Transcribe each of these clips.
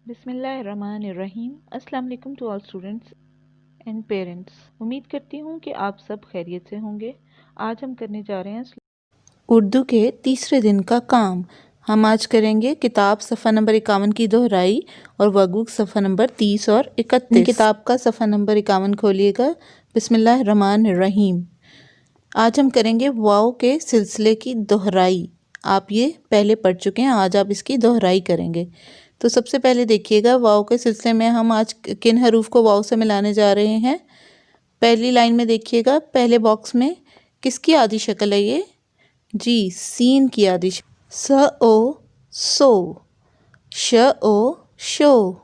बिस्मिल्लाहिर्रहमानिर्रहीम। अस्सलाम वालेकुम to all students and parents. उम्मीद करती हूँ कि आप सब खैरियत से होंगे। आज हम करने जा रहे हैं उर्दू के तीसरे दिन का काम। हम आज करेंगे किताब सफ़ा नंबर 51 की दोहराई और वर्कबुक सफ़ा नंबर 30 और 31। किताब का सफ़ा नंबर 51 खोलिएगा। बिस्मिल्लाहिर्रहमानिर्रहीम। आज हम करेंगे वाव के सिलसिले की दोहराई। आप ये पहले पढ़ चुके हैं, आज आप इसकी दोहराई करेंगे। तो सबसे पहले देखिएगा, वाव के सिलसिले में हम आज किन हरूफ को वाव से मिलाने जा रहे हैं। पहली लाइन में देखिएगा, पहले बॉक्स में किसकी आधी शक्ल है ये? जी, सीन की आधी शक्ल। स ओ सो, श ओ शो,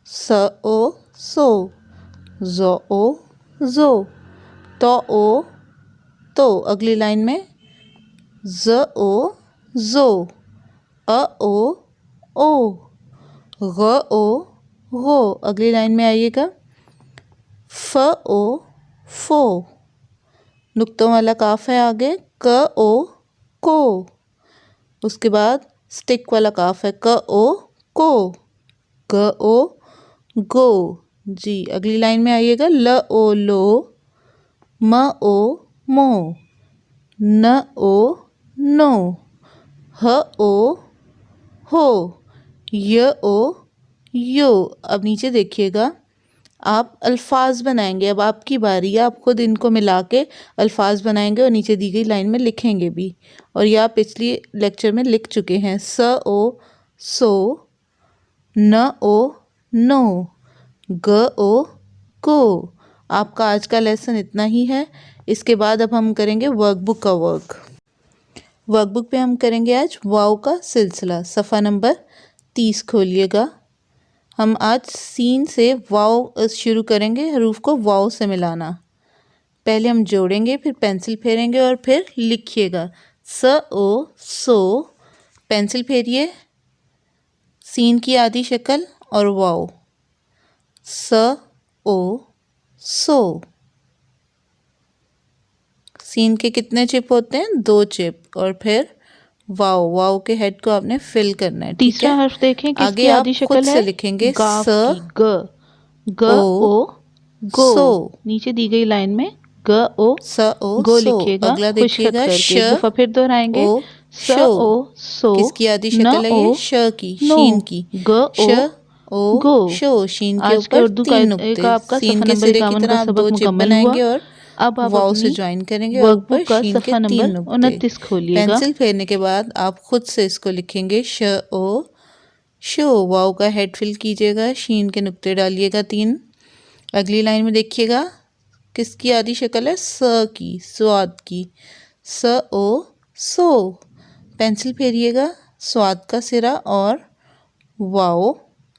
स ओ सो, ज ओ जो, तो ओ तो। अगली लाइन में ज ओ जो, अ ओ ओ, ग ओ गो। अगली लाइन में आइएगा, फ ओ फो, नुक्तों वाला काफ है आगे, क ओ को। उसके बाद स्टिक वाला काफ है, क ओ को, ग ओ गो। जी, अगली लाइन में आइएगा, ल ओ लो, म ओ मो, न ओ नो, ह ओ हो, य ओ यो। अब नीचे देखिएगा, आप अल्फाज बनाएंगे। अब आपकी बारी है, आप खुद इनको मिला के अल्फाज बनाएंगे और नीचे दी गई लाइन में लिखेंगे भी। और ये आप पिछली लेक्चर में लिख चुके हैं। स ओ सो, न ओ नो, ग ओ को। आपका आज का लेसन इतना ही है। इसके बाद अब हम करेंगे वर्कबुक का वर्कबुक पे हम करेंगे आज वाव का सिलसिला। सफ़ा नंबर 30 खोलिएगा। हम आज सीन से वाव शुरू करेंगे, हरूफ को वाव से मिलाना। पहले हम जोड़ेंगे, फिर पेंसिल फेरेंगे और फिर लिखिएगा। स ओ सो, पेंसिल फेरिए, सीन की आधी शक्ल और वाव। स ओ सो। सीन के कितने चिप होते हैं? 2 चिप। और फिर वाव, वाव के हेड को आपने फिल करना है। तीसरा हर्फ देखें किसकी आधी शक्ल है? खुद से लिखेंगे गाफ स की, ग, ग ओ गो। सो। नीचे दी गई लाइन में ग ओ स ओ गो सो। लिखिएगा अगला खुशखत देखिएगा, करके। श एक दफा फिर दोहराएंगे। ओ स शो। ओ सो, किसकी आधी न शक्ल है ओ ये? श की, नो, शीन की। ग ओ श ओ गो। शो। शीन के आज के ऊपर उर्दू 3 नुक्ते। का आपका सीन सफ़ा के नंबर सिरे की 51 का तरह आप सबक 2 चिप मुकम्मल हुआ। बनाएंगे और अब आप वाव से अपनी ज्वाइन करेंगे और ऊपर वर्कबुक का शीन के सफ़ा 3 नंबर नुक्ते। 29 खोलिएगा। पेंसिल फेरने के बाद आप खुद से इसको लिखेंगे श ओ शो। वाव का हेड फिल कीजिएगा, शीन के नुक्ते डालिएगा 3। अगली लाइन में देखिएगा, किसकी आधी शक्ल है? स की, स्वाद की। स ओ सो, पेंसिल फेरिएगा, स्वाद का सिरा और वाओ,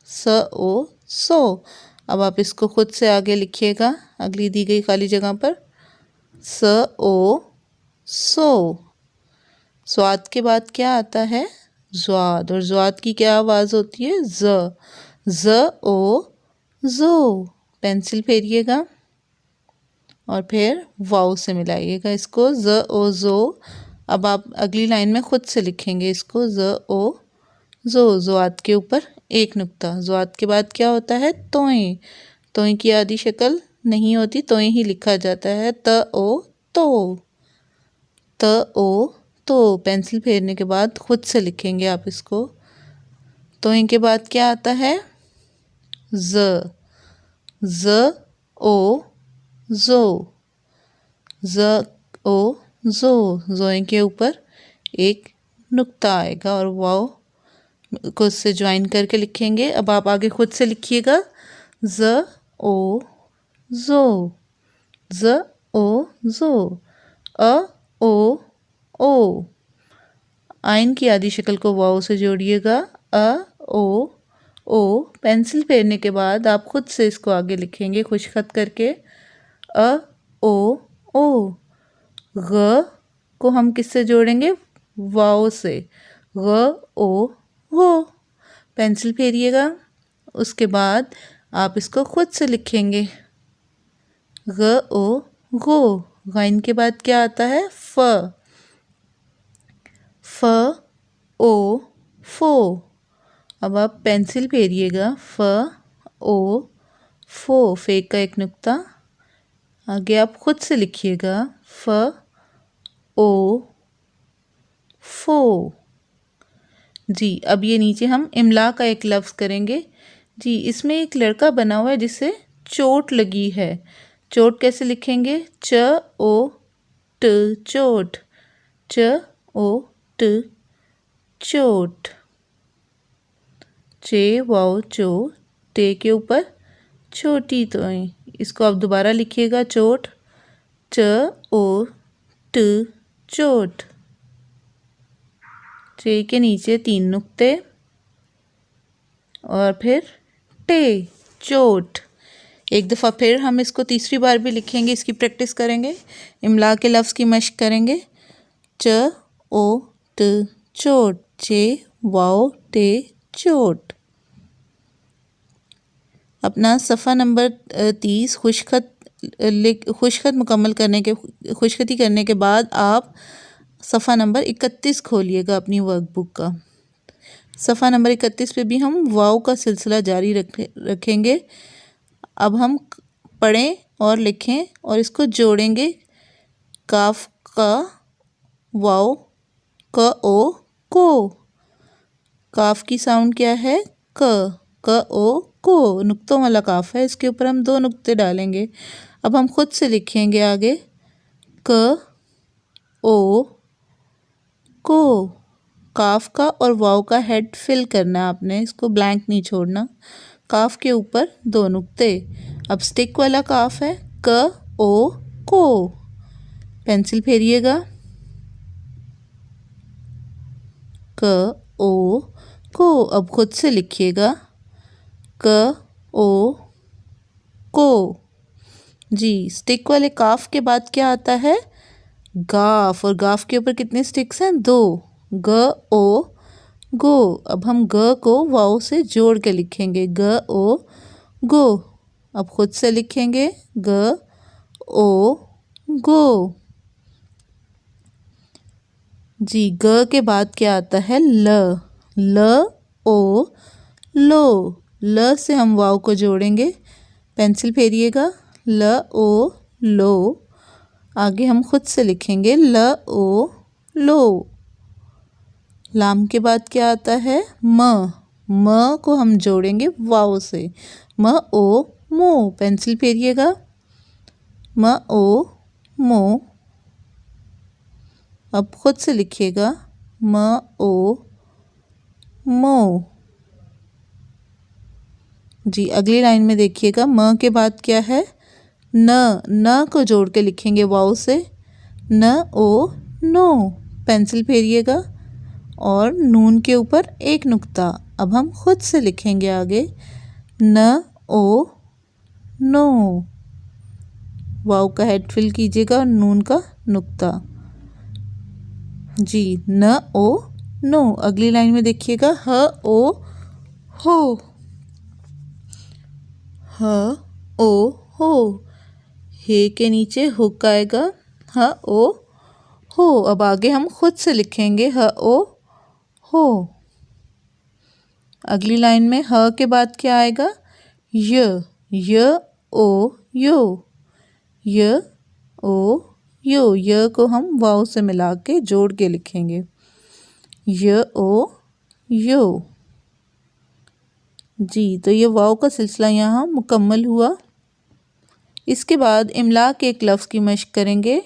स ओ सो। अब आप इसको खुद से आगे लिखिएगा अगली दी गई खाली जगह पर। स ओ सो। स्वाद के बाद क्या आता है? ज्वाद। और ज्वाद की क्या आवाज़ होती है? ज ओ जो। पेंसिल फेरिएगा और फिर वाव से मिलाइएगा इसको, ज ओ जो। अब आप अगली लाइन में खुद से लिखेंगे इसको, ज ओ जो। ज़्वाद के ऊपर 1 नुक्ता। ज़्वाद के बाद क्या होता है? तोय। तोय की आधी शक्ल नहीं होती, तोय ही लिखा जाता है। त ओ तो, त ओ तो। पेंसिल फेरने के बाद खुद से लिखेंगे आप इसको। तोय के बाद क्या आता है? ज ओ जो, ज ओ जो। जोए के ऊपर 1 नुक्ता आएगा और वाव खुद से ज्वाइन करके लिखेंगे। अब आप आगे खुद से लिखिएगा, ज ओ जो, ज ओ जो, अ ओ ओ। आइन की आधी शक्ल को वाव से जोड़िएगा, अ ओ ओ। पेंसिल फेरने के बाद आप खुद से इसको आगे लिखेंगे खुशखत करके, अ ओ ओ। ग को हम किससे जोड़ेंगे? वाव से, ग ओ गो। पेंसिल फेरिएगा, उसके बाद आप इसको खुद से लिखेंगे, ग ओ गो। गाइन के बाद क्या आता है? फ ओ फो, अब आप पेंसिल फेरिएगा, फ ओ फो, फे का एक नुक्ता। आगे आप खुद से लिखिएगा, फ ओ फो। जी, अब ये नीचे हम इमला का एक लफ्ज़ करेंगे। जी, इसमें एक लड़का बना हुआ है जिसे चोट लगी है। चोट कैसे लिखेंगे? च ओ ट, चोट। च ओ ट, चोट। चे वाओ चो, टे के ऊपर छोटी तोय। इसको आप दोबारा लिखिएगा, चोट। च ओ ट, चोट। चे के नीचे 3 नुक्ते और फिर टे, चोट। एक दफ़ा फिर हम इसको तीसरी बार भी लिखेंगे, इसकी प्रैक्टिस करेंगे, इमला के लफ्ज़ की मश्क करेंगे। च ओ ट, चोट। चे वाओ टे, चोट। अपना सफ़ा नंबर 30 खुशखत मुकम्मल करने के खुशखती करने के बाद आप सफ़ा नंबर 31 खोलिएगा अपनी वर्कबुक का। सफ़ा नंबर 31 पे भी हम वाव का सिलसिला जारी रखेंगे। अब हम पढ़ें और लिखें और इसको जोड़ेंगे। काफ का, वाव, क ओ को। काफ की साउंड क्या है? क ओ को, नुक्तों वाला काफ है, इसके ऊपर हम 2 नुक्ते डालेंगे। अब हम खुद से लिखेंगे आगे, क ओ को। काफ का और वाव का हेड फिल करना है आपने, इसको ब्लैंक नहीं छोड़ना। काफ के ऊपर 2 नुक्ते। अब स्टिक वाला काफ है, क ओ को। पेंसिल फेरिएगा, क ओ को। अब खुद से लिखिएगा, क ओ को। जी, स्टिक वाले काफ के बाद क्या आता है? गाफ, और गाफ के ऊपर कितने स्टिक्स हैं? 2। ग ओ गो। अब हम ग को वाव से जोड़ के लिखेंगे, ग ओ गो। अब खुद से लिखेंगे, ग ओ गो। जी, ग के बाद क्या आता है? ल ओ लो। ल से हम वाव को जोड़ेंगे। पेंसिल फेरिएगा, ल ओ लो। आगे हम खुद से लिखेंगे, ल ओ लो। लाम के बाद क्या आता है? म को हम जोड़ेंगे वाव से, म ओ मो। पेंसिल फेरिएगा, म ओ मो। अब खुद से लिखिएगा, म ओ मो। जी, अगली लाइन में देखिएगा, म के बाद क्या है? न को जोड़ के लिखेंगे वाव से, न ओ नो। पेंसिल फेरिएगा और नून के ऊपर 1 नुक्ता। अब हम खुद से लिखेंगे आगे, न ओ नो। वाव का हेड फिल कीजिएगा और नून का नुक्ता। जी, न ओ नो। अगली लाइन में देखिएगा, ह ओ हो। ह ओ हो। हे के नीचे हुक आएगा, ह ओ हो। अब आगे हम खुद से लिखेंगे, ह ओ हो। अगली लाइन में ह के बाद क्या आएगा? य ओ यो। य ओ यो। य को हम वाव से मिला के जोड़ के लिखेंगे, य ओ यो। जी, तो ये वाव का सिलसिला यहाँ मुकम्मल हुआ। इसके बाद इमला के एक लफ्ज़ की मश्क करेंगे,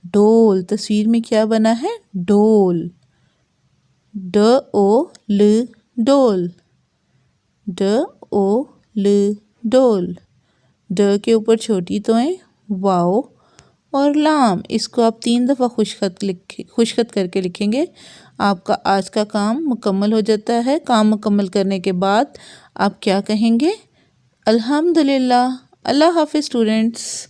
डोल। तस्वीर में क्या बना है? डोल। ड ओ ल, डोल। ड ओ ल, डोल। ड के ऊपर छोटी तोएं, वाव और लाम। इसको आप 3 दफ़ा खुशखत करके लिखेंगे। आपका आज का काम मुकम्मल हो जाता है। काम मुकम्मल करने के बाद आप क्या कहेंगे? अल्हम्दुलिल्लाह। अल्लाह हाफ़िज़ स्टूडेंट्स।